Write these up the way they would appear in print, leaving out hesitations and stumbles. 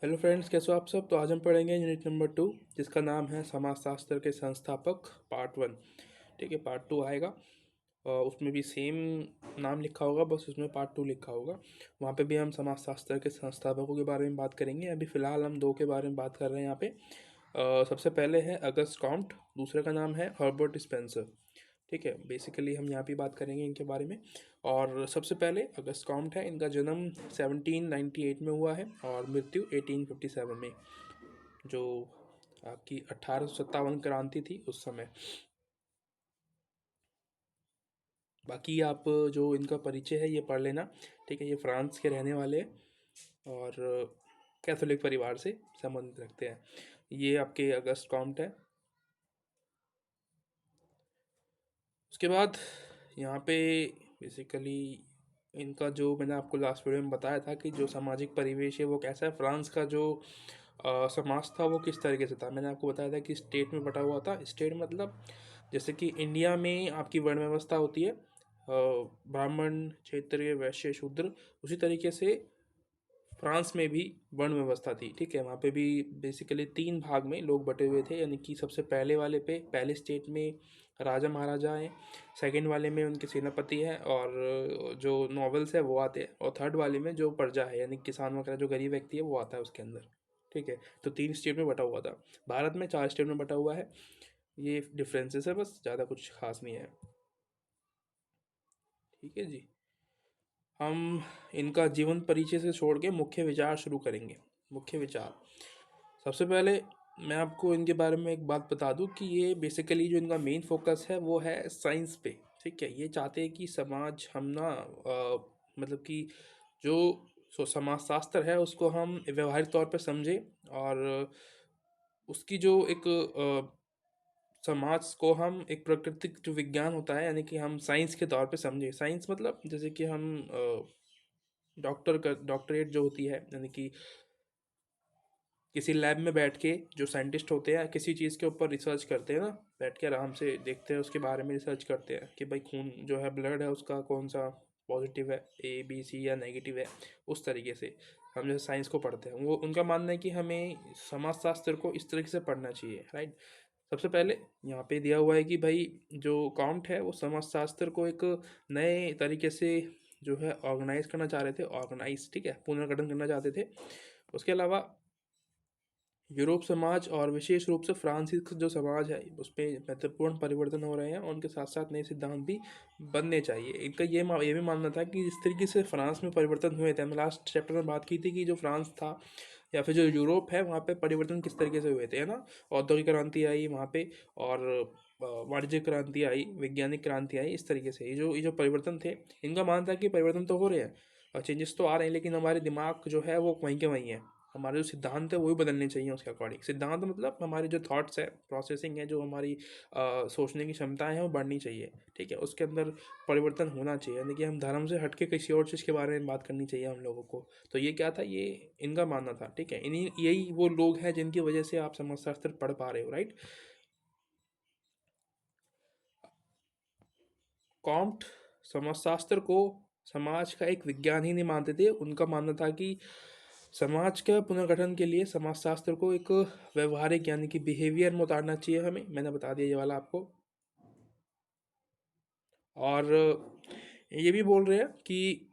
Hello friends, कैसे हो आप सब। तो आज हम पढ़ेंगे यूनिट नंबर 2, जिसका नाम है समाजशास्त्र के संस्थापक पार्ट 1। ठीक है, पार्ट 2 आएगा। उसमें भी सेम नाम लिखा होगा, बस उसमें पार्ट 2 लिखा होगा। वहाँ पे भी हम समाजशास्त्र के संस्थापकों के बारे में बात करेंगे। अभी फ़िलहाल हम दो के बारे में बात कर रहे हैं यहाँ पे। सबसे पहले है अगस्ट कॉम्ट, दूसरे का नाम है हर्बर्ट स्पेंसर। ठीक है, बेसिकली हम यहाँ पे बात करेंगे इनके बारे में। और सबसे पहले अगस्त कॉम्ट है। इनका जन्म 1798 में हुआ है और मृत्यु 1857 में, जो आपकी 1857 क्रांति थी उस समय। बाकी आप जो इनका परिचय है ये पढ़ लेना। ठीक है, ये फ्रांस के रहने वाले हैं और कैथोलिक परिवार से संबंधित रखते हैं। ये आपके अगस्त कॉम्ट है। उसके बाद यहाँ पे बेसिकली इनका जो मैंने आपको लास्ट वीडियो में बताया था कि जो सामाजिक परिवेश है वो कैसा है, फ्रांस का जो समाज था वो किस तरीके से था। मैंने आपको बताया था कि स्टेट में बटा हुआ था। स्टेट मतलब जैसे कि इंडिया में आपकी वर्ण व्यवस्था होती है, ब्राह्मण, क्षत्रिय, वैश्य, शूद्र, उसी तरीके से फ्रांस में भी वर्ण व्यवस्था थी। ठीक है, वहाँ पे भी बेसिकली 3 भाग में लोग बटे हुए थे। यानी कि सबसे पहले वाले पे पहले स्टेट में राजा महाराजा हैं, सेकंड वाले में उनके सेनापति हैं और जो नॉवेल्स है वो आते हैं, और थर्ड वाले में जो प्रजा है यानी किसान वगैरह जो गरीब व्यक्ति है वो आता है उसके अंदर। ठीक है, तो 3 स्टेट में बटा हुआ था। भारत में 4 स्टेट में बटा हुआ है। ये डिफरेंसेस है, बस ज़्यादा कुछ खास नहीं है। ठीक है जी, हम इनका जीवन परिचय से छोड़ के मुख्य विचार शुरू करेंगे। मुख्य विचार, सबसे पहले मैं आपको इनके बारे में एक बात बता दूं कि ये बेसिकली जो इनका मेन फोकस है वो है साइंस पे। ठीक है, ये चाहते हैं कि समाज हम ना मतलब कि जो समाजशास्त्र है उसको हम व्यवहारिक तौर पे समझें और उसकी जो एक समाज को हम एक प्राकृतिक जो विज्ञान होता है यानी कि हम साइंस के तौर पे समझें। साइंस मतलब जैसे कि हम डॉक्टरेट जो होती है, यानी कि किसी लैब में बैठ के जो साइंटिस्ट होते हैं किसी चीज़ के ऊपर रिसर्च करते हैं ना, बैठ के आराम से देखते हैं, उसके बारे में रिसर्च करते हैं कि भाई खून जो है, ब्लड है, उसका कौन सा पॉजिटिव है, ए बी सी या नेगेटिव है। उस तरीके से हम जैसे साइंस को पढ़ते हैं, वो उनका मानना है कि हमें समाजशास्त्र को इस तरीके से पढ़ना चाहिए। राइट, सबसे पहले यहाँ पे दिया हुआ है कि भाई जो काउंट है वो समाजशास्त्र को एक नए तरीके से जो है ऑर्गेनाइज करना चाह रहे थे। ऑर्गेनाइज, ठीक है, पुनर्गठन करना चाहते थे। उसके अलावा यूरोप समाज और विशेष रूप से फ्रांसीसी जो समाज है उस पर महत्वपूर्ण परिवर्तन हो रहे हैं और उनके साथ साथ नए सिद्धांत भी बनने चाहिए। इनका ये भी मानना था कि जिस तरीके से फ्रांस में परिवर्तन हुए थे, हमने लास्ट चैप्टर में बात की थी कि जो फ्रांस था या फिर जो यूरोप है वहाँ पे परिवर्तन किस तरीके से हुए थे, है ना। औद्योगिक क्रांति आई वहाँ पे, और वाणिज्यिक क्रांति आई, वैज्ञानिक क्रांति आई। इस तरीके से ये जो परिवर्तन थे, इनका मानना था कि परिवर्तन तो हो रहे हैं और चेंजेस तो आ रहे हैं, लेकिन हमारे दिमाग जो है वो वहीं के वहीं है। हमारे जो सिद्धांत है वो भी बदलने चाहिए उसके अकॉर्डिंग। सिद्धांत मतलब हमारे जो थॉट्स है, प्रोसेसिंग है, जो हमारी सोचने की क्षमताएं हैं वो बढ़नी चाहिए। ठीक है, उसके अंदर परिवर्तन होना चाहिए, यानी कि हम धर्म से हटके किसी और चीज़ के बारे में बात करनी चाहिए हम लोगों को। तो ये क्या था, ये इनका मानना था। ठीक है, इन्हीं यही वो लोग हैं जिनकी वजह से आप समाजशास्त्र पढ़ पा रहे हो। राइट, कॉम्ट समाजशास्त्र को समाज का एक विज्ञान ही नहीं मानते थे। उनका मानना था कि समाज का पुनर्गठन के लिए समाजशास्त्र को एक व्यवहारिक यानी कि बिहेवियर में उतारना चाहिए हमें। मैंने बता दिया ये वाला आपको। और ये भी बोल रहे हैं कि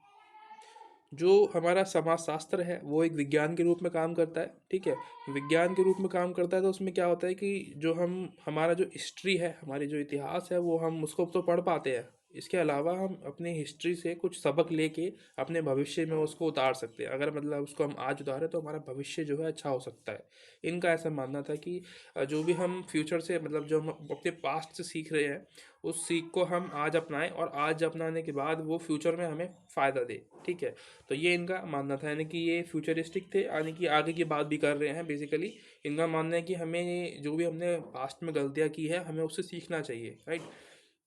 जो हमारा समाजशास्त्र है वो एक विज्ञान के रूप में काम करता है। ठीक है, विज्ञान के रूप में काम करता है तो उसमें क्या होता है कि जो हम हमारा जो हिस्ट्री है, हमारी जो इतिहास है, वो हम उसको तो पढ़ पाते हैं। इसके अलावा हम अपने हिस्ट्री से कुछ सबक लेके अपने भविष्य में उसको उतार सकते हैं। अगर मतलब उसको हम आज उतारें तो हमारा भविष्य जो है अच्छा हो सकता है। इनका ऐसा मानना था कि जो भी हम फ्यूचर से मतलब जो हम अपने पास्ट से सीख रहे हैं उस सीख को हम आज अपनाएं, और आज अपनाने के बाद वो फ्यूचर में हमें फ़ायदा दे। ठीक है, तो ये इनका मानना था, यानी कि ये फ्यूचरिस्टिक थे, यानी कि आगे की बात भी कर रहे हैं। बेसिकली इनका मानना है कि हमें जो भी हमने पास्ट में गलतियाँ की है हमें उससे सीखना चाहिए। राइट,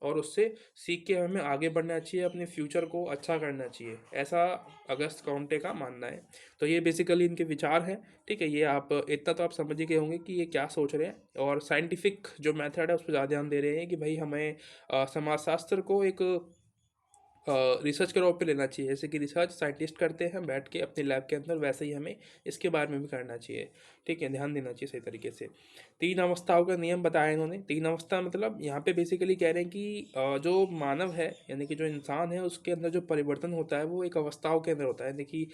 और उससे सीख के हमें आगे बढ़ना चाहिए, अपने फ्यूचर को अच्छा करना चाहिए, ऐसा अगस्त कॉन्टे का मानना है। तो ये बेसिकली इनके विचार हैं। ठीक है, ये आप इतना तो आप समझ ही गए होंगे कि ये क्या सोच रहे हैं, और साइंटिफिक जो मेथड है उस पर ज़्यादा ध्यान दे रहे हैं कि भाई हमें समाजशास्त्र को एक रिसर्च के रॉप पे लेना चाहिए, जैसे कि रिसर्च साइंटिस्ट करते हैं बैठ के अपने लैब के अंदर, वैसे ही हमें इसके बारे में भी करना चाहिए। ठीक है, ध्यान देना चाहिए सही तरीके से। 3 अवस्थाओं का नियम बताया इन्होंने। 3 अवस्था मतलब यहाँ पे बेसिकली कह रहे हैं कि जो मानव है यानी कि जो इंसान है उसके अंदर जो परिवर्तन होता है वो एक अवस्थाओं के अंदर होता है, यानी कि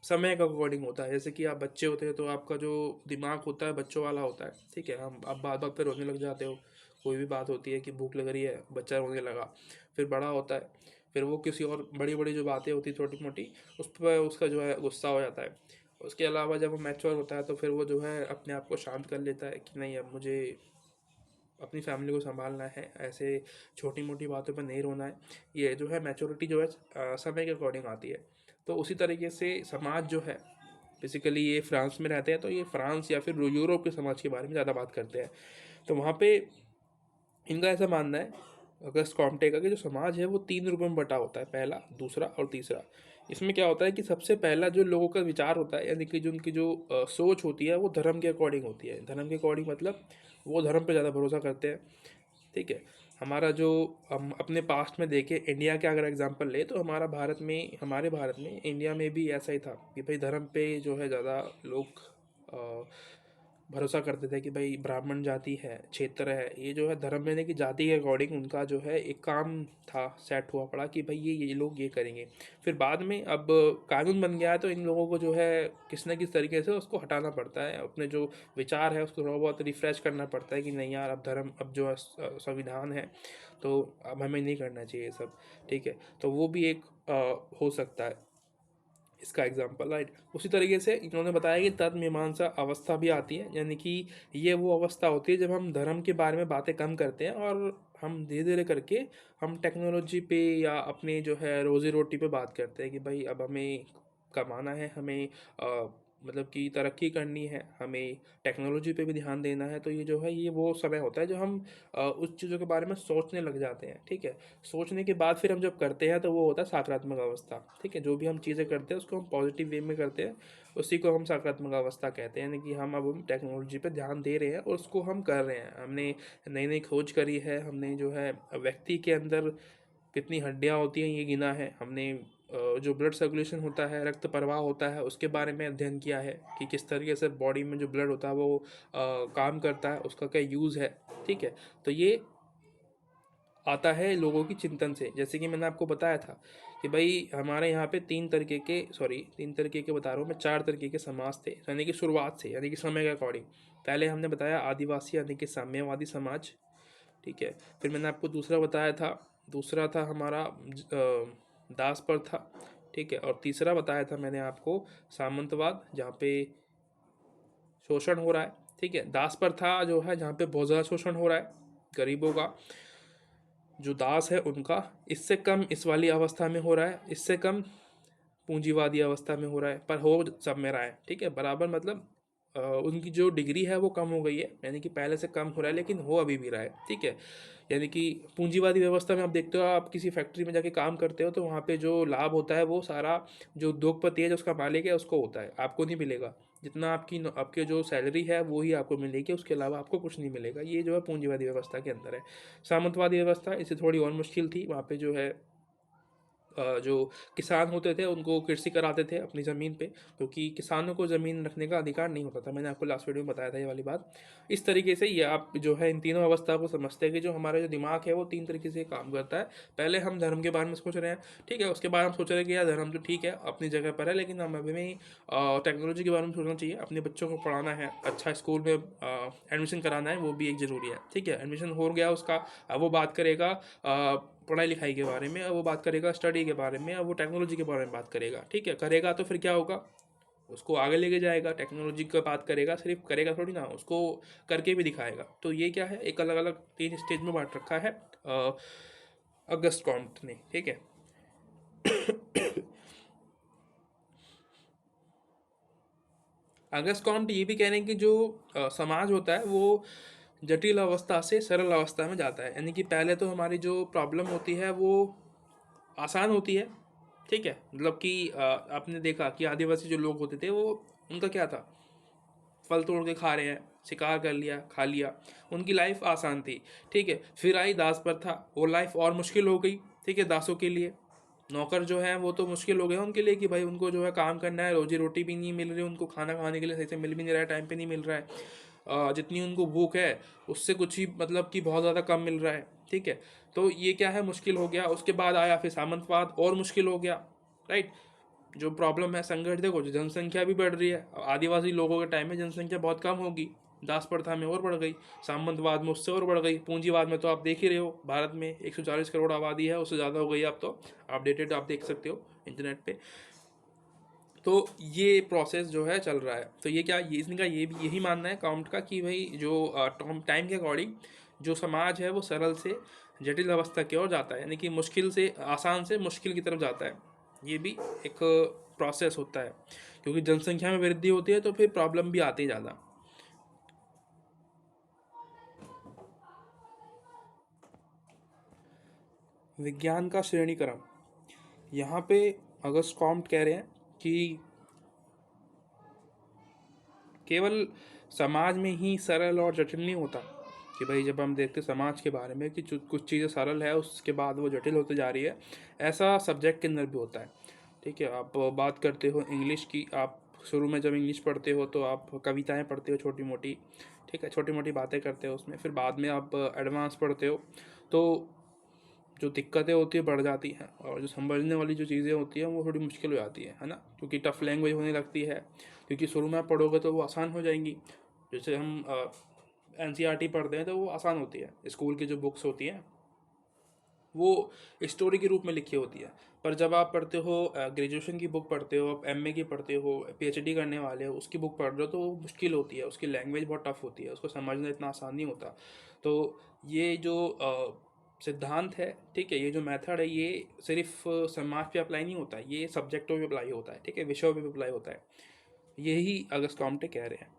समय के अकॉर्डिंग होता है। जैसे कि आप बच्चे होते हैं तो आपका जो दिमाग होता है बच्चों वाला होता है। ठीक है, हम आप बात बात पर रोने लग जाते हो, कोई भी बात होती है कि भूख लग रही है, बच्चा रोने लगा। फिर बड़ा होता है, फिर वो किसी और बड़ी बड़ी जो बातें होती छोटी मोटी उस पर उसका जो है गुस्सा हो जाता है। उसके अलावा जब वो मैच्योर होता है तो फिर वो जो है अपने आप को शांत कर लेता है कि नहीं, अब मुझे अपनी फैमिली को संभालना है, ऐसे छोटी मोटी बातों पर नहीं रोना है। ये जो है मैच्योरिटी जो है समय के अकॉर्डिंग आती है। तो उसी तरीके से समाज जो है, बेसिकली ये फ्रांस में रहते हैं तो ये फ्रांस या फिर यूरोप के समाज के बारे में ज़्यादा बात करते हैं। तो वहाँ पे इनका ऐसा मानना है अगस्त कॉम्टे का कि जो समाज है वो 3 रूपों में बटा होता है, पहला, दूसरा और तीसरा। इसमें क्या होता है कि सबसे पहला जो लोगों का विचार होता है यानी कि जो उनकी जो सोच होती है वो धर्म के अकॉर्डिंग होती है। धर्म के अकॉर्डिंग मतलब वो धर्म पे ज़्यादा भरोसा करते हैं। ठीक है, हमारा जो हम अपने पास्ट में देखें, इंडिया के अगर एग्जांपल ले तो हमारे भारत में इंडिया में भी ऐसा ही था कि भाई धर्म पे जो है ज़्यादा लोग भरोसा करते थे कि भाई ब्राह्मण जाति है, क्षेत्र है, ये जो है धर्म लेने की जाति के अकॉर्डिंग उनका जो है एक काम था सेट हुआ पड़ा कि भाई ये लोग ये करेंगे। फिर बाद में अब कानून बन गया है तो इन लोगों को जो है किस न किस तरीके से उसको हटाना पड़ता है, अपने जो विचार है उसको थोड़ा बहुत रिफ्रेश करना पड़ता है कि नहीं यार, अब धर्म, अब जो है संविधान है तो अब हमें नहीं करना चाहिए सब। ठीक है, तो वो भी एक हो सकता है इसका एग्जाम्पल, राइट। उसी तरीके से इन्होंने बताया कि तद मीमांसा अवस्था भी आती है, यानी कि ये वो अवस्था होती है जब हम धर्म के बारे में बातें कम करते हैं और हम धीरे धीरे करके हम टेक्नोलॉजी पे या अपने जो है रोज़ी रोटी पे बात करते हैं कि भाई अब हमें कमाना है, हमें मतलब कि तरक्की करनी है, हमें टेक्नोलॉजी पे भी ध्यान देना है। तो ये जो है ये वो समय होता है जो हम उस चीज़ों के बारे में सोचने लग जाते हैं। ठीक है, सोचने के बाद फिर हम जब करते हैं तो वो होता है सकारात्मक अवस्था। ठीक है, जो भी हम चीज़ें करते हैं उसको हम पॉजिटिव वे में करते हैं, उसी को हम सकारात्मक अवस्था कहते हैं। यानी कि हम टेक्नोलॉजी पे ध्यान दे रहे हैं और उसको हम कर रहे हैं, हमने नई नई खोज करी है, हमने जो है व्यक्ति के अंदर कितनी हड्डियाँ होती हैं ये गिना है हमने, जो ब्लड सर्कुलेशन होता है, रक्त प्रवाह होता है, उसके बारे में अध्ययन किया है कि किस तरीके से बॉडी में जो ब्लड होता है वो काम करता है, उसका क्या यूज़ है। ठीक है, तो ये आता है लोगों की चिंतन से। जैसे कि मैंने आपको बताया था कि भाई हमारे यहाँ पे 3 तरीके के बता रहा हूँ मैं, 4 तरीके के समाज थे यानी कि शुरुआत से, यानी कि समय के अकॉर्डिंग। पहले हमने बताया आदिवासी यानी कि साम्यवादी समाज। ठीक है, फिर मैंने आपको दूसरा बताया था, दूसरा था हमारा दास पर था। ठीक है, और तीसरा बताया था मैंने आपको सामंतवाद, जहाँ पे शोषण हो रहा है। ठीक है, दास पर था जो है जहाँ पे बहुत ज़्यादा शोषण हो रहा है गरीबों का, जो दास है उनका। इससे कम इस वाली अवस्था में हो रहा है, इससे कम पूंजीवादी अवस्था में हो रहा है, पर हो सब में रहा है। ठीक है, बराबर मतलब उनकी जो डिग्री है वो कम हो गई है, यानी कि पहले से कम हो रहा है लेकिन हो अभी भी रहा है। ठीक है, यानी कि पूंजीवादी व्यवस्था में आप देखते हो, आप किसी फैक्ट्री में जाके काम करते हो तो वहाँ पे जो लाभ होता है वो सारा जो उद्योगपति है, जो उसका मालिक है, उसको होता है, आपको नहीं मिलेगा। जितना आपके जो सैलरी है वो ही आपको मिलेगी, उसके अलावा आपको कुछ नहीं मिलेगा। ये जो है पूंजीवादी व्यवस्था के अंदर है। सामंतवादी व्यवस्था इससे थोड़ी और मुश्किल थी, वहाँ पे जो है जो किसान होते थे उनको कृषि कराते थे अपनी ज़मीन पे, क्योंकि किसानों को ज़मीन रखने का अधिकार नहीं होता था। मैंने आपको लास्ट वीडियो में बताया था ये वाली बात। इस तरीके से ये आप जो है इन तीनों अवस्था को समझते हैं कि जो हमारा जो दिमाग है वो 3 तरीके से काम करता है। पहले हम धर्म के बारे में सोच रहे हैं, ठीक है, उसके बाद हम सोच रहे हैं कि यार धर्म तो ठीक है अपनी जगह पर है, लेकिन हम अभी भी टेक्नोलॉजी के बारे में सोचना चाहिए, अपने बच्चों को पढ़ाना है, अच्छा स्कूल में एडमिशन कराना है, वो भी एक ज़रूरी है। ठीक है, एडमिशन हो गया उसका, अब वो बात करेगा पढ़ाई लिखाई के बारे में, अब वो बात करेगा स्टडी के बारे में, अब वो टेक्नोलॉजी के बारे में बात करेगा। ठीक है, करेगा तो फिर क्या होगा, उसको आगे लेके जाएगा, टेक्नोलॉजी की बात करेगा, सिर्फ करेगा थोड़ी ना, उसको करके भी दिखाएगा। तो ये क्या है, एक अलग अलग 3 स्टेज में बांट रखा है अगस्त कॉम्ट ने। ठीक है, अगस्त कॉम्ट ये भी कह रहे हैं कि जो समाज होता है वो जटिल अवस्था से सरल अवस्था में जाता है, यानी कि पहले तो हमारी जो प्रॉब्लम होती है वो आसान होती है। ठीक है, मतलब कि आपने देखा कि आदिवासी जो लोग होते थे वो, उनका क्या था, फल तोड़ के खा रहे हैं, शिकार कर लिया, खा लिया, उनकी लाइफ आसान थी। ठीक है, फिर आई दास प्रथा, वो लाइफ और मुश्किल हो गई। ठीक है, दासों के लिए। नौकर जो है वो तो मुश्किल हो गया उनके लिए कि भाई उनको जो है काम करना है, रोजी रोटी भी नहीं मिल रही, उनको खाना खाने के लिए सही से मिल भी नहीं रहा है, टाइम पे नहीं मिल रहा है, जितनी उनको भूख है उससे कुछ ही मतलब कि बहुत ज़्यादा कम मिल रहा है। ठीक है, तो ये क्या है, मुश्किल हो गया। उसके बाद आया फिर सामंतवाद, और मुश्किल हो गया। राइट, जो प्रॉब्लम है संघर्ष, देखो जो जनसंख्या भी बढ़ रही है, आदिवासी लोगों के टाइम में जनसंख्या बहुत कम होगी, दास प्रथा में और बढ़ गई, सामंतवाद में उससे और बढ़ गई, पूंजीवाद में तो आप देख ही रहे हो, भारत में 140 करोड़ आबादी है, उससे ज़्यादा हो गई। आप तो अपडेटेड आप देख सकते हो इंटरनेट पे। तो ये प्रोसेस जो है चल रहा है। तो ये क्या, ये इनका ये भी यही मानना है काउंट का कि भाई जो टाइम के अकॉर्डिंग जो समाज है वो सरल से जटिल अवस्था की ओर जाता है, यानी कि मुश्किल से आसान से मुश्किल की तरफ जाता है। ये भी एक प्रोसेस होता है, क्योंकि जनसंख्या में वृद्धि होती है तो फिर प्रॉब्लम भी आती है ज़्यादा। विज्ञान का श्रेणीकरण, यहाँ पे अगस्त कॉम्ट कह रहे हैं कि केवल समाज में ही सरल और जटिल नहीं होता, कि भाई जब हम देखते समाज के बारे में कि कुछ चीज़ें सरल है उसके बाद वो जटिल होती जा रही है, ऐसा सब्जेक्ट के अंदर भी होता है। ठीक है, आप बात करते हो इंग्लिश की, आप शुरू में जब इंग्लिश पढ़ते हो तो आप कविताएं पढ़ते हो छोटी मोटी, ठीक है, छोटी मोटी बातें करते हो उसमें, फिर बाद में आप एडवांस पढ़ते हो तो जो दिक्कतें होती है बढ़ जाती हैं, और जो समझने वाली जो चीज़ें होती हैं वो थोड़ी मुश्किल हो जाती है ना, क्योंकि टफ लैंग्वेज होने लगती है। क्योंकि शुरू में आप पढ़ोगे तो वो आसान हो जाएंगी, जैसे हम NCERT पढ़ते हैं तो वो आसान होती है, स्कूल की जो बुक्स होती हैं वो स्टोरी के रूप में लिखी होती है। पर जब आप पढ़ते हो, ग्रेजुएशन की बुक पढ़ते हो, आप MA की पढ़ते हो, PhD करने वाले हो, उसकी बुक पढ़ रहे हो तो वो मुश्किल होती है, उसकी लैंग्वेज बहुत टफ होती है, उसको समझना इतना आसान नहीं होता। तो ये जो सिद्धांत है, ठीक है, ये जो मेथड है, ये सिर्फ समाज पे अप्लाई नहीं होता है, ये सब्जेक्टों पे अप्लाई होता है, ठीक है, विषयों पे अप्लाई होता है। यही अगस्त कॉम्टे कह रहे हैं।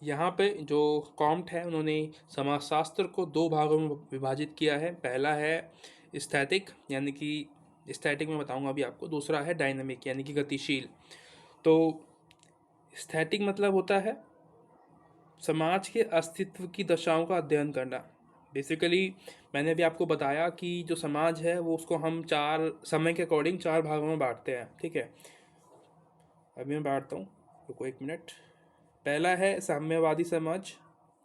यहाँ पे जो कॉम्ट है उन्होंने समाजशास्त्र को दो भागों में विभाजित किया है। पहला है स्थैतिक, यानी कि स्थैटिक में बताऊंगा अभी आपको। दूसरा है डायनामिक, यानी कि गतिशील। तो स्थैतिक मतलब होता है समाज के अस्तित्व की दशाओं का अध्ययन करना। बेसिकली मैंने भी आपको बताया कि जो समाज है वो उसको हम चार समय के अकॉर्डिंग चार भागों में बांटते हैं। ठीक है, अभी मैं बांटता हूँ, रुको एक मिनट। पहला है साम्यवादी समाज।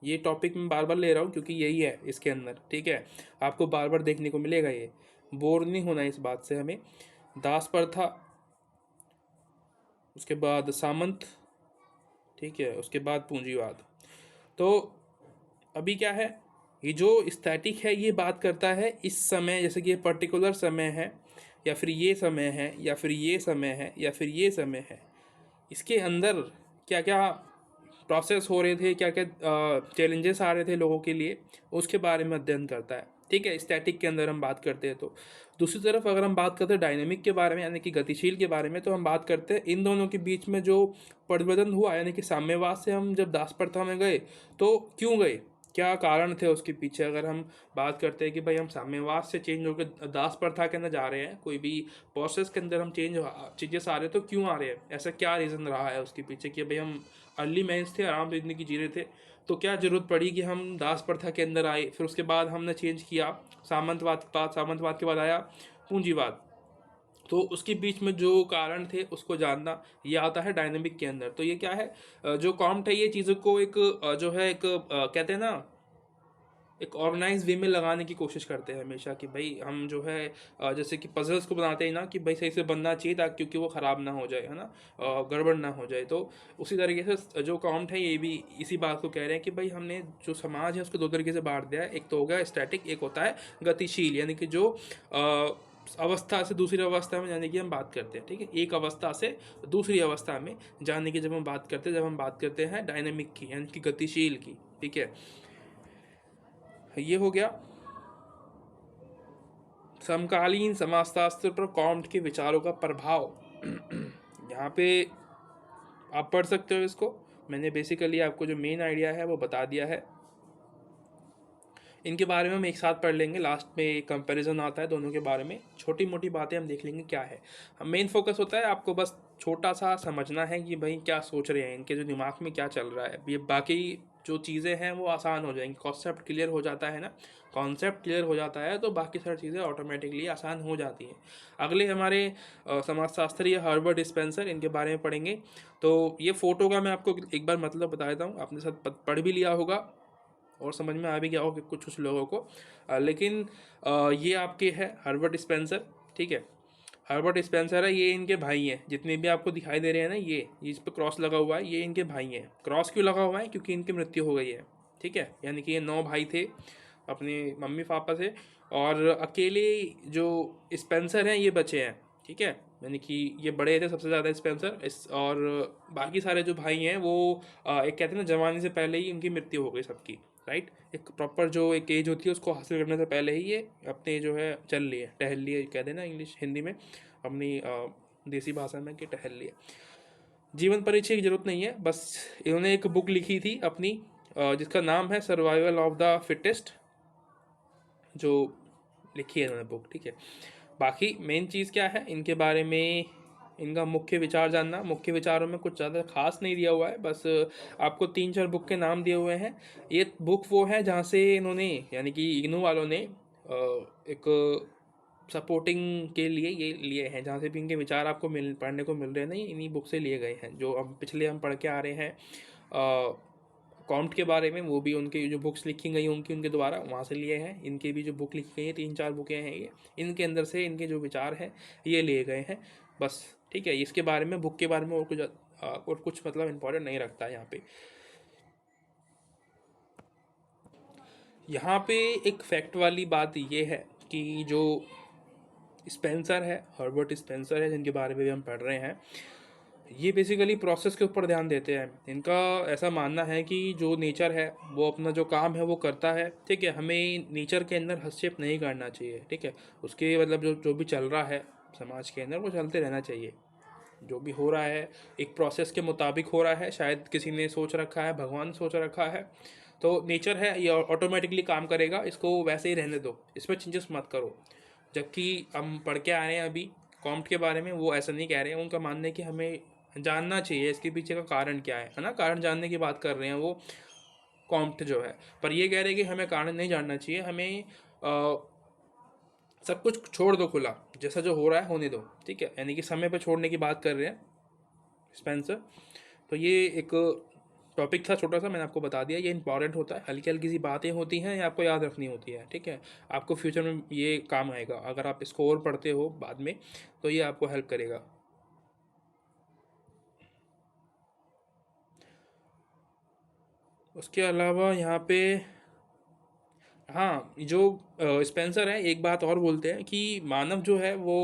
ये टॉपिक मैं बार बार ले रहा हूँ क्योंकि यही है इसके अंदर, ठीक है, आपको बार बार देखने को मिलेगा, ये बोर नहीं होना इस बात से हमें। दास प्रथा, उसके बाद सामंत, ठीक है, उसके बाद पूंजीवाद। तो अभी क्या है, ये जो स्टैटिक है ये बात करता है इस समय, जैसे कि ये पर्टिकुलर समय है, या फिर ये समय है, या फिर ये समय है, या फिर ये समय है, इसके अंदर क्या क्या प्रोसेस हो रहे थे, क्या क्या चैलेंजेस आ रहे थे लोगों के लिए, उसके बारे में अध्ययन करता है। ठीक है, स्टैटिक के अंदर हम बात करते हैं। तो दूसरी तरफ अगर हम बात करते हैं डायनेमिक के बारे में, यानी कि गतिशील के बारे में, तो हम बात करते हैं इन दोनों के बीच में जो परिवर्तन हुआ, यानी कि साम्यवाद से हम जब दास प्रथा में गए तो क्यों गए, क्या कारण थे उसके पीछे। अगर हम बात करते हैं कि भाई हम साम्यवाद से चेंज होकर दास प्रथा के अंदर जा रहे हैं, कोई भी प्रोसेस के अंदर हम चेंजेस आ रहे हैं, तो क्यों आ रहे हैं, ऐसा क्या रीज़न रहा है उसके पीछे कि भाई हम अर्ली मैंस थे, आराम से ज़िंदगी जी रहे थे, तो क्या ज़रूरत पड़ी कि हम दास प्रथा के अंदर आए। फिर उसके बाद हमने चेंज किया सामंतवाद के बाद आया पूंजीवाद। तो उसके बीच में जो कारण थे उसको जानना, ये आता है डायनेमिक के अंदर। तो ये क्या है, जो कॉम्ट है ये चीज़ों को एक जो है एक कहते हैं ना, एक ऑर्गेनाइज वे में लगाने की कोशिश करते हैं हमेशा, कि भाई हम जो है जैसे कि पजल्स को बनाते हैं ना, कि भाई सही से बनना चाहिए ताकि क्योंकि वो ख़राब ना हो जाए, है ना, गड़बड़ ना हो जाए। तो उसी तरीके से जो काउंट है ये भी इसी बात को कह रहे हैं कि भाई हमने जो समाज है उसको दो तरीके से बांट दिया है। एक तो हो गया स्टैटिक, एक होता है गतिशील, यानी कि जो अवस्था से दूसरी अवस्था में जाने की हम बात करते हैं। ठीक है, एक अवस्था से दूसरी अवस्था में जाने की जब हम बात करते हैं, जब हम बात करते हैं डायनेमिक की, यानी कि गतिशील की। ठीक है, ये हो गया समकालीन समाजशास्त्र पर कॉम्ट के विचारों का प्रभाव। यहाँ पे आप पढ़ सकते हो इसको, मैंने बेसिकली आपको जो मेन आइडिया है वो बता दिया है। इनके बारे में हम एक साथ पढ़ लेंगे, लास्ट में एक कंपैरिजन आता है दोनों के बारे में, छोटी मोटी बातें हम देख लेंगे क्या है। हम मेन फोकस होता है आपको बस छोटा सा समझना है कि भाई क्या सोच रहे हैं, इनके जो दिमाग में क्या चल रहा है। ये बाकी जो चीज़ें हैं वो आसान हो जाएंगी। कॉन्सेप्ट क्लियर हो जाता है ना, कॉन्सेप्ट क्लियर हो जाता है तो बाकी सारी चीज़ें ऑटोमेटिकली आसान हो जाती हैं। अगले हमारे समाजशास्त्री हर्बर्ट स्पेंसर, इनके बारे में पढ़ेंगे। तो ये फ़ोटो का मैं आपको एक बार मतलब बता देता हूँ, आपने साथ पढ़ भी लिया होगा और समझ में आ भी गया होगा कुछ कुछ लोगों को। लेकिन ये आपके है हर्बर्ट स्पेंसर, ठीक है। हर्बर्ट स्पेंसर है, ये इनके भाई हैं। जितने भी आपको दिखाई दे रहे हैं ना, ये इस पर क्रॉस लगा हुआ है, ये इनके भाई हैं। क्रॉस क्यों लगा हुआ है? क्योंकि इनकी मृत्यु हो गई है, ठीक है। यानी कि ये 9 भाई थे अपने मम्मी पापा से, और अकेले जो स्पेंसर हैं ये बचे हैं, ठीक है। यानी कि ये बड़े थे सबसे ज़्यादा स्पेंसर और बाकी सारे जो भाई हैं वो एक कहते हैं ना, जवानी से पहले ही उनकी मृत्यु हो गई सबकी, राइट। एक प्रॉपर जो एक एज होती है उसको हासिल करने से पहले ही ये अपने जो है चल लिए, टहल लिए कहते हैं ना इंग्लिश हिंदी में, अपनी देसी भाषा में कि टहल लिए। जीवन परिचय की जरूरत नहीं है, बस इन्होंने एक बुक लिखी थी अपनी जिसका नाम है सर्वाइवल ऑफ द फिटेस्ट, जो लिखी है इन्होंने बुक, ठीक है। बाकी मेन चीज़ क्या है इनके बारे में, इनका मुख्य विचार जानना। मुख्य विचारों में कुछ ज़्यादा खास नहीं दिया हुआ है, बस आपको 3-4 बुक के नाम दिए हुए हैं। ये बुक वो है जहाँ से इन्होंने, यानी कि इग्नू वालों ने एक सपोर्टिंग के लिए ये लिए हैं, जहाँ से भी इनके विचार आपको पढ़ने को मिल रहे हैं ना, इन्हीं बुक से लिए गए हैं। जो हम पिछले हम पढ़ के आ रहे हैं कॉम्ट के बारे में, वो भी उनके जो बुक्स लिखी गई उनके द्वारा वहाँ से लिए हैं। इनके भी जो बुक लिखी गई है 3-4 बुकें हैं ये, इनके अंदर से इनके जो विचार हैं ये लिए गए हैं बस, ठीक है। इसके बारे में, बुक के बारे में और कुछ मतलब इम्पोर्टेंट नहीं रखता है यहाँ पे। यहाँ पे एक फैक्ट वाली बात ये है कि जो स्पेंसर है, हर्बर्ट स्पेंसर है, जिनके बारे में भी हम पढ़ रहे हैं, ये बेसिकली प्रोसेस के ऊपर ध्यान देते हैं। इनका ऐसा मानना है कि जो नेचर है वो अपना जो काम है वो करता है, ठीक है। हमें नेचर के अंदर हस्तक्षेप नहीं करना चाहिए, ठीक है। उसके मतलब जो जो भी चल रहा है समाज के अंदर वो चलते रहना चाहिए। जो भी हो रहा है एक प्रोसेस के मुताबिक हो रहा है, शायद किसी ने सोच रखा है, भगवान ने सोच रखा है, तो नेचर है ये ऑटोमेटिकली काम करेगा, इसको वैसे ही रहने दो, इसमें चेंजेस मत करो। जबकि हम पढ़ के आ रहे हैं अभी कॉम्ट के बारे में, वो ऐसा नहीं कह रहे हैं। उनका मानना है कि हमें जानना चाहिए इसके पीछे का कारण क्या है ना, कारण जानने की बात कर रहे हैं वो कॉम्ट जो है। पर ये कह रहे हैं कि हमें कारण नहीं जानना चाहिए, हमें सब कुछ छोड़ दो खुला, जैसा जो हो रहा है होने दो, ठीक है। यानी कि समय पर छोड़ने की बात कर रहे हैं स्पेंसर। तो ये एक टॉपिक था छोटा सा, मैंने आपको बता दिया। ये इंपॉर्टेंट होता है, हल्की हल्की सी बातें होती हैं, ये आपको याद रखनी होती है, ठीक है। आपको फ्यूचर में ये काम आएगा, अगर आप इसको और पढ़ते हो बाद में तो ये आपको हेल्प करेगा। उसके अलावा यहाँ पे, हाँ, जो स्पेंसर है एक बात और बोलते हैं कि मानव जो है वो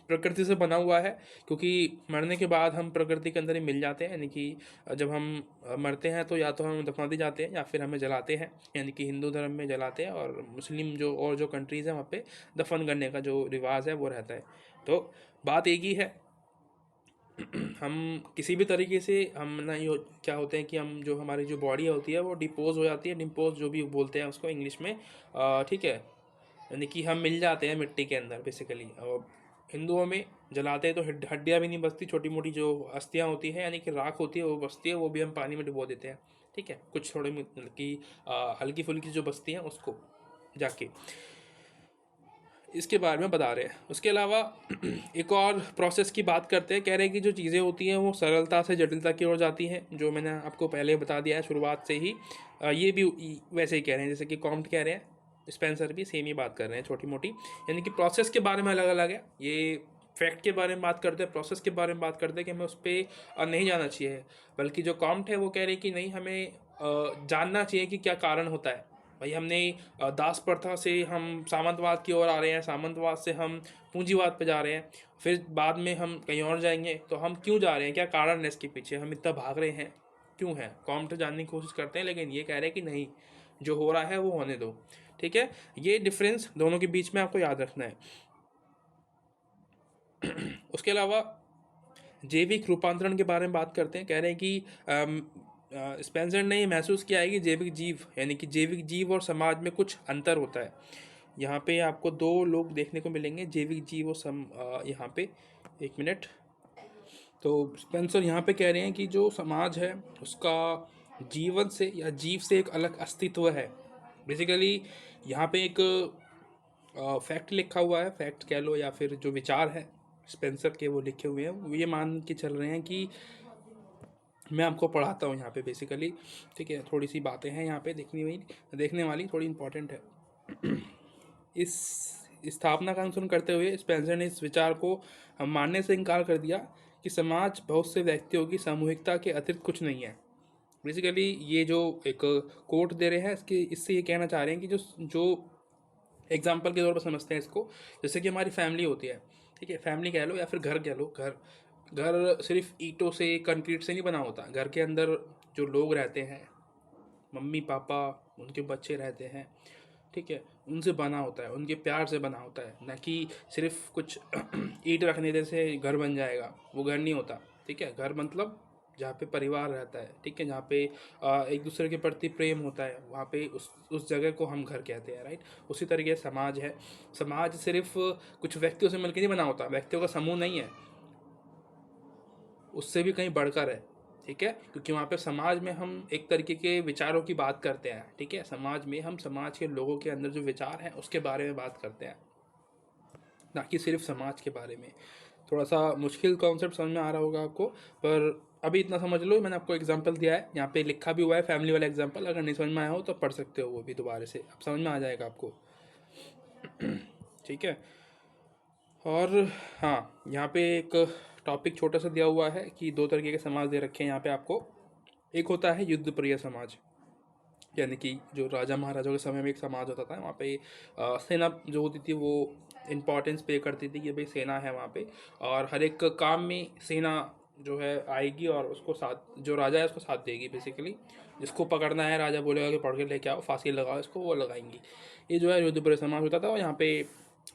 प्रकृति से बना हुआ है, क्योंकि मरने के बाद हम प्रकृति के अंदर ही मिल जाते हैं। यानी कि जब हम मरते हैं तो या तो हम दफना दिए जाते हैं या फिर हमें जलाते हैं, यानी कि हिंदू धर्म में जलाते हैं, और मुस्लिम जो और जो कंट्रीज़ हैं वहाँ पे दफन करने का जो रिवाज है वो रहता है। तो बात एक ही है, हम किसी भी तरीके से हम ना, ये क्या होते हैं कि हम जो हमारी जो बॉडी होती है वो डिपोज हो जाती है, डिम्पोज जो भी बोलते हैं उसको इंग्लिश में, ठीक है। यानी कि हम मिल जाते हैं मिट्टी के अंदर बेसिकली। और हिंदुओं में जलाते हैं तो हड्डियाँ भी नहीं बचती, छोटी मोटी जो अस्थियाँ होती हैं यानी कि राख होती है वो बचती है, वो भी हम पानी में डुबो देते हैं, ठीक है। कुछ थोड़ी मतलब कि हल्की फुल्की जो बचती हैं उसको जाके इसके बारे में बता रहे हैं। उसके अलावा एक और प्रोसेस की बात करते हैं, कह रहे हैं कि जो चीज़ें होती हैं वो सरलता से जटिलता की ओर जाती हैं, जो मैंने आपको पहले बता दिया है शुरुआत से ही। ये भी वैसे ही कह रहे हैं जैसे कि कॉम्ट कह रहे हैं, स्पेंसर भी सेम ही बात कर रहे हैं छोटी मोटी। यानी कि प्रोसेस के बारे में अलग अलग है, ये फैक्ट के बारे में बात करते हैं, प्रोसेस के बारे में बात करते हैं कि हमें उस पर नहीं जाना चाहिए। बल्कि जो कॉम्ट है वो कह रहे हैं कि नहीं, हमें जानना चाहिए कि क्या कारण होता है। भाई हमने दास प्रथा से हम सामंतवाद की ओर आ रहे हैं, सामंतवाद से हम पूंजीवाद पे जा रहे हैं, फिर बाद में हम कहीं और जाएंगे, तो हम क्यों जा रहे हैं, क्या कारण है इसके पीछे, हम इतना भाग रहे हैं क्यों है। कॉम्ट जानने की कोशिश करते हैं, लेकिन ये कह रहे हैं कि नहीं, जो हो रहा है वो होने दो, ठीक है। ये डिफरेंस दोनों के बीच में आपको याद रखना है। उसके अलावा जैविक रूपांतरण के बारे में बात करते हैं, कह रहे हैं कि स्पेंसर ने ये महसूस किया है कि जैविक जीव, यानी कि जैविक जीव और समाज में कुछ अंतर होता है। यहाँ पे आपको 2 लोग देखने को मिलेंगे, जैविक जीव और यहाँ पे एक मिनट। तो स्पेंसर यहाँ पे कह रहे हैं कि जो समाज है उसका जीवन से या जीव से एक अलग अस्तित्व है। बेसिकली यहाँ पे एक फैक्ट लिखा हुआ है, फैक्ट कह लो या फिर जो विचार है स्पेंसर के वो लिखे हुए हैं, वो ये मान के चल रहे हैं कि मैं आपको पढ़ाता हूँ यहाँ पे बेसिकली, ठीक है। थोड़ी सी बातें हैं यहाँ पे देखने वाली थोड़ी इंपॉर्टेंट है। इस स्थापना का अनुसरण करते हुए स्पेंसर ने इस विचार को मानने से इनकार कर दिया कि समाज बहुत से व्यक्तियों की सामूहिकता के अतिरिक्त कुछ नहीं है। बेसिकली ये जो एक कोट दे रहे हैं इससे ये कहना चाह रहे हैं कि जो जो एग्जाम्पल के तौर पर समझते हैं इसको, जैसे कि हमारी फैमिली होती है, ठीक है, फैमिली कह लो या फिर घर कह लो। घर घर सिर्फ ईंटों से कंक्रीट से नहीं बना होता। घर के अंदर जो लोग रहते हैं, मम्मी पापा, उनके बच्चे रहते हैं, ठीक है, उनसे बना होता है, उनके प्यार से बना होता है, ना कि सिर्फ कुछ ईंट रखने देने से घर बन जाएगा। वो घर नहीं होता, ठीक है। घर मतलब जहाँ पे परिवार रहता है, ठीक है, जहाँ पे एक दूसरे के प्रति प्रेम होता है, वहाँ पे उस जगह को हम घर कहते हैं, राइट। उसी तरीके से समाज है। समाज सिर्फ कुछ व्यक्तियों से मिलकर नहीं बना होता, व्यक्तियों का समूह नहीं है, उससे भी कहीं बढ़कर है, ठीक है। क्योंकि वहाँ पे समाज में हम एक तरीके के विचारों की बात करते हैं, ठीक है। समाज में हम समाज के लोगों के अंदर जो विचार हैं उसके बारे में बात करते हैं, ना कि सिर्फ समाज के बारे में। थोड़ा सा मुश्किल कॉन्सेप्ट समझ में आ रहा होगा आपको, पर अभी इतना समझ लो, मैंने आपको एग्जांपल दिया है, यहाँ पे लिखा भी हुआ है फैमिली वाला एग्जांपल। अगर नहीं समझ में आया हो तो पढ़ सकते हो वो भी दोबारा से, अब समझ में आ जाएगा आपको। ठीक है। और हाँ, यहाँ पे एक टॉपिक छोटा सा दिया हुआ है कि दो तरीके के समाज दे रखे हैं यहाँ पे आपको। एक होता है युद्ध प्रिय समाज, यानी कि जो राजा महाराजाओं के समय में एक समाज होता था, वहाँ पे सेना जो होती थी वो इम्पोर्टेंस पे करती थी कि भाई सेना है वहाँ पे, और हर एक काम में सेना जो है आएगी और उसको साथ, जो राजा है उसको साथ देगी बेसिकली। जिसको पकड़ना है राजा बोलेगा कि पकड़ के लेके आओ, फांसी लगाओ इसको, वो लगाएंगी। ये जो है युद्ध प्रिय समाज होता था, और यहाँ पे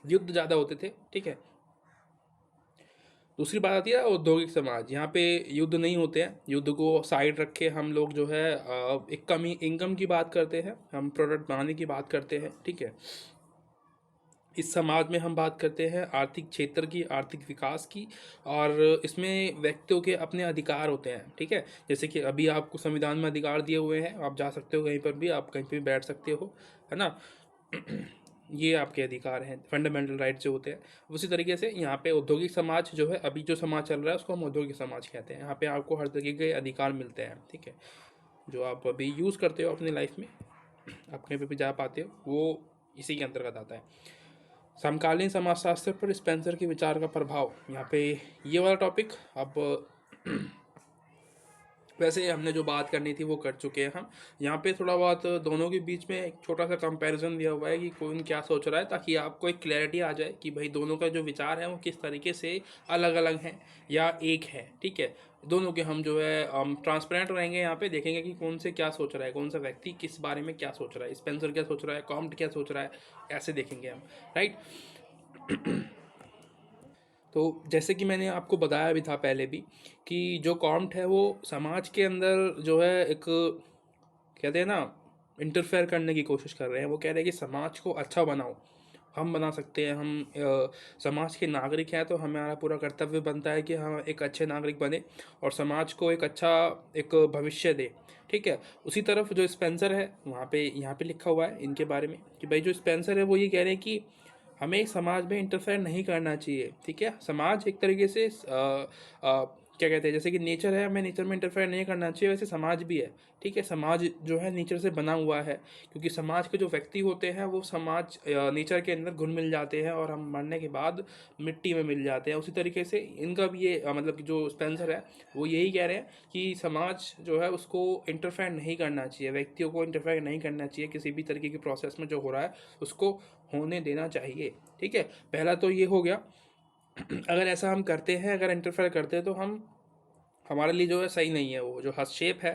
युद्ध ज़्यादा होते थे, ठीक है। दूसरी बात आती है औद्योगिक समाज। यहाँ पे युद्ध नहीं होते हैं, युद्ध को साइड रख के हम लोग जो है एक कमी इनकम की बात करते हैं, हम प्रोडक्ट बनाने की बात करते हैं, ठीक है। इस समाज में हम बात करते हैं आर्थिक क्षेत्र की, आर्थिक विकास की, और इसमें व्यक्तियों के अपने अधिकार होते हैं, ठीक है। जैसे कि अभी आपको संविधान में अधिकार दिए हुए हैं, आप जा सकते हो कहीं पर भी, आप कहीं पर भी बैठ सकते हो, है ना। ये आपके अधिकार हैं, फंडामेंटल राइट जो होते हैं। उसी तरीके से यहाँ पे औद्योगिक समाज जो है, अभी जो समाज चल रहा है उसको हम औद्योगिक समाज कहते हैं। यहाँ पे आपको हर तरीके के अधिकार मिलते हैं, ठीक है, जो आप अभी यूज़ करते हो अपनी लाइफ में, आप कहीं पे भी जा पाते हो, वो इसी के अंतर्गत आता है। समकालीन समाजशास्त्र पर स्पेंसर के विचार का प्रभाव, यहाँ पे ये वाला टॉपिक। अब वैसे हमने जो बात करनी थी वो कर चुके हैं हम। यहाँ पे थोड़ा बहुत दोनों के बीच में एक छोटा सा कंपैरिजन दिया हुआ है कि कौन क्या सोच रहा है, ताकि आपको एक क्लैरिटी आ जाए कि भाई दोनों का जो विचार है वो किस तरीके से अलग अलग हैं या एक है, ठीक है। दोनों के हम जो है ट्रांसपेरेंट रहेंगे, यहाँ पे देखेंगे कि कौन से क्या सोच रहा है, कौन सा व्यक्ति किस बारे में क्या सोच रहा है, स्पेंसर क्या सोच रहा है, कॉम्ट क्या सोच रहा है, ऐसे देखेंगे हम, राइट। तो जैसे कि मैंने आपको बताया भी था पहले भी कि जो कॉम्ट है वो समाज के अंदर जो है एक, कहते हैं ना, इंटरफेयर करने की कोशिश कर रहे हैं। वो कह रहे हैं कि समाज को अच्छा बनाओ, हम बना सकते हैं, हम समाज के नागरिक हैं, तो हमारा पूरा कर्तव्य बनता है कि हम एक अच्छे नागरिक बने और समाज को एक अच्छा एक भविष्य दे, ठीक है। उसी तरफ जो स्पेंसर है वहाँ पे, यहाँ पे लिखा हुआ है इनके बारे में कि भाई जो स्पेंसर है वो ये कह रहे हैं कि हमें समाज में इंटरफेयर नहीं करना चाहिए, ठीक है। समाज एक तरीके से क्या कहते हैं, जैसे कि नेचर है, हमें नेचर में इंटरफेयर नहीं करना चाहिए, वैसे समाज भी है, ठीक है। समाज जो है नेचर से बना हुआ है, क्योंकि समाज के जो व्यक्ति होते हैं वो समाज नेचर के अंदर घुल मिल जाते हैं और हम मरने के बाद मिट्टी में मिल जाते हैं। उसी तरीके से इनका भी ये मतलब कि जो स्पेंसर है वो यही कह रहे हैं कि समाज जो है उसको इंटरफेयर नहीं करना चाहिए, व्यक्तियों को इंटरफेयर नहीं करना चाहिए, किसी भी तरीके की प्रोसेस में जो हो रहा है उसको होने देना चाहिए, ठीक है। पहला तो ये हो गया। अगर ऐसा हम करते हैं, अगर इंटरफेयर करते हैं तो हम, हमारे लिए जो है सही नहीं है, वो जो हस्तक्षेप है,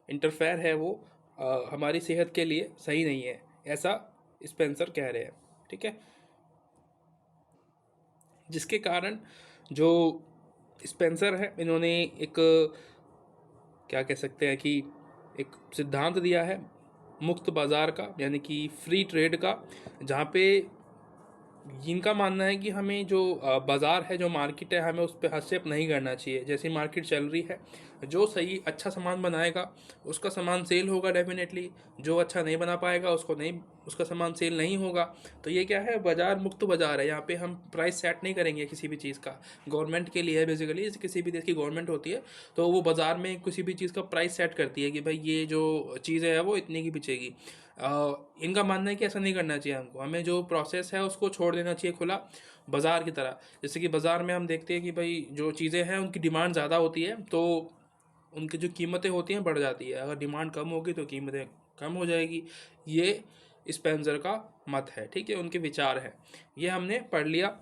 इंटरफेयर है, वो हमारी सेहत के लिए सही नहीं है, ऐसा स्पेंसर कह रहे हैं, ठीक है। जिसके कारण जो स्पेंसर है इन्होंने एक, क्या कह सकते हैं कि एक सिद्धांत दिया है मुक्त बाज़ार का, यानी कि फ्री ट्रेड का, जहाँ पे इनका मानना है कि हमें जो बाज़ार है, जो मार्केट है, हमें उस पे हस्तक्षेप नहीं करना चाहिए। जैसी मार्केट चल रही है, जो सही अच्छा सामान बनाएगा उसका सामान सेल होगा डेफिनेटली, जो अच्छा नहीं बना पाएगा उसको नहीं, उसका सामान सेल नहीं होगा। तो ये क्या है, बाज़ार मुक्त बाज़ार है, यहाँ पे हम प्राइस सेट नहीं करेंगे किसी भी चीज़ का। गवर्नमेंट के लिए है बेसिकली, जैसे किसी भी देश की गवर्नमेंट होती है तो वो बाज़ार में किसी भी चीज़ का प्राइस सेट करती है कि भाई ये जो चीज़ है वो इतने की बिचेगी। इनका मानना है कि ऐसा नहीं करना चाहिए हमको, हमें जो प्रोसेस है उसको छोड़ देना चाहिए खुला, बाज़ार की तरह। जैसे कि बाज़ार में हम देखते हैं कि भाई जो चीज़ें हैं उनकी डिमांड ज़्यादा होती है तो उनकी जो कीमतें होती हैं बढ़ जाती है, अगर डिमांड कम होगी तो कीमतें कम हो जाएगी। ये स्पेंसर का मत है, ठीक है, उनके विचार हैं। ये हमने पढ़ लिया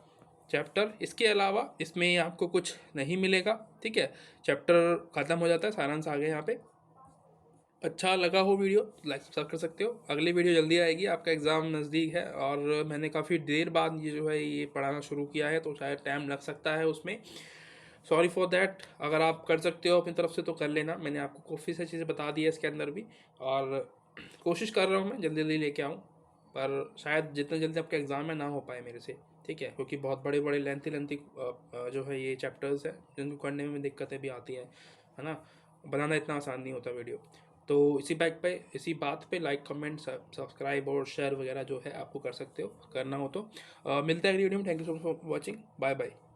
चैप्टर। इसके अलावा इसमें आपको कुछ नहीं मिलेगा, ठीक है, चैप्टर ख़त्म हो जाता है, सारांश आ गया यहाँ पे। अच्छा लगा हो वीडियो, लाइक सब्सक्राइब कर सकते हो। अगली वीडियो जल्दी आएगी, आपका एग्ज़ाम नज़दीक है और मैंने काफ़ी देर बाद ये जो है ये पढ़ाना शुरू किया है तो शायद टाइम लग सकता है उसमें। Sorry for that. अगर आप कर सकते हो अपनी तरफ से तो कर लेना, मैंने आपको काफ़ी सारी चीज़ें बता दी है इसके अंदर भी, और कोशिश कर रहा हूँ मैं जल्दी जल्दी लेके आऊँ, पर शायद जितना जल्दी आपका एग्ज़ाम है ना हो पाए मेरे से, ठीक है, क्योंकि बहुत बड़े बड़े लेंथी लेंथी जो है ये चैप्टर्स हैं जिनको करने में दिक्कतें भी आती हैं, है ना, बनाना इतना आसान नहीं होता वीडियो। तो इसी बात पे लाइक कमेंट सब्सक्राइब और शेयर वगैरह जो है आपको कर सकते हो, करना हो तो। मिलते हैं अगली वीडियो में। Thank you so much for watching, bye bye.